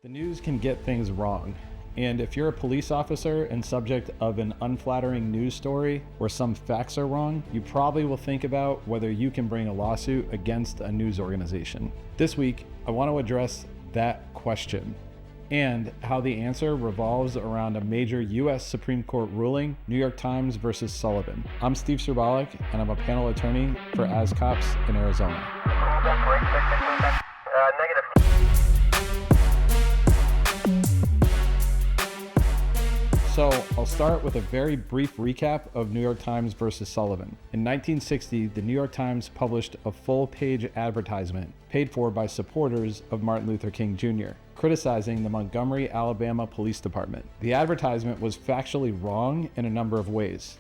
The news can get things wrong, and if you're a police officer and subject of an unflattering news story where some facts are wrong, you probably will think about whether you can bring a lawsuit against a news organization. This week, I want to address that question and how the answer revolves around a major U.S. Supreme Court ruling, New York Times versus Sullivan. I'm Steve Cerbalic, and I'm a panel attorney for ASCOPS in Arizona. Negative. So I'll start with a very brief recap of New York Times versus Sullivan. In 1960, the New York Times published a full-page advertisement paid for by supporters of Martin Luther King Jr., criticizing the Montgomery, Alabama Police Department. The advertisement was factually wrong in a number of ways.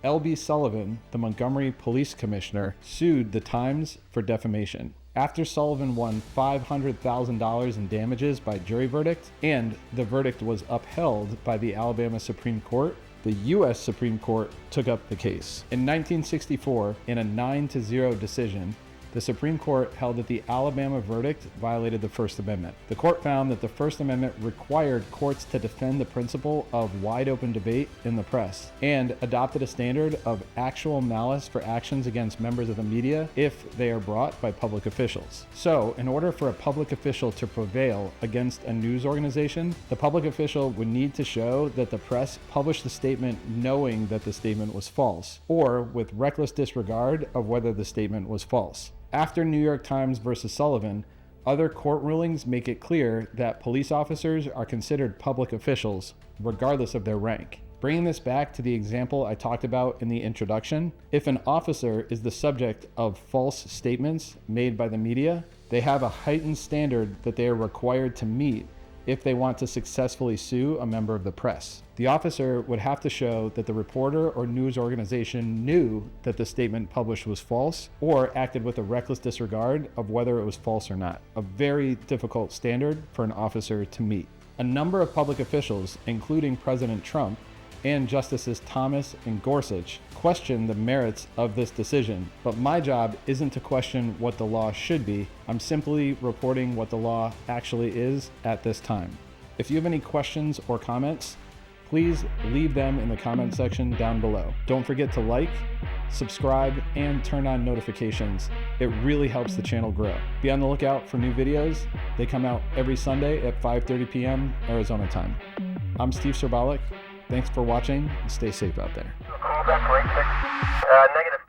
L.B. Sullivan, the Montgomery Police Commissioner, sued the Times for defamation. After Sullivan won $500,000 in damages by jury verdict, and the verdict was upheld by the Alabama Supreme Court, the U.S. Supreme Court took up the case. In 1964, in a 9-0 decision, the Supreme Court held that the Alabama verdict violated the First Amendment. The court found that the First Amendment required courts to defend the principle of wide open debate in the press and adopted a standard of actual malice for actions against members of the media if they are brought by public officials. So, in order for a public official to prevail against a news organization, the public official would need to show that the press published the statement knowing that the statement was false, or with reckless disregard of whether the statement was false. After New York Times versus Sullivan, other court rulings make it clear that police officers are considered public officials, regardless of their rank. Bringing this back to the example I talked about in the introduction, if an officer is the subject of false statements made by the media, they have a heightened standard that they are required to meet if they want to successfully sue a member of the press. The officer would have to show that the reporter or news organization knew that the statement published was false or acted with a reckless disregard of whether it was false or not. A very difficult standard for an officer to meet. A number of public officials, including President Trump and Justices Thomas and Gorsuch, question the merits of this decision, but my job isn't to question what the law should be. I'm simply reporting what the law actually is at this time. If you have any questions or comments, please leave them in the comment section down below. Don't forget to like, subscribe, and turn on notifications. It really helps the channel grow. Be on the lookout for new videos. They come out every Sunday at 5:30 p.m. Arizona time. I'm Steve Cerbalic. Thanks for watching, and stay safe out there. Negative.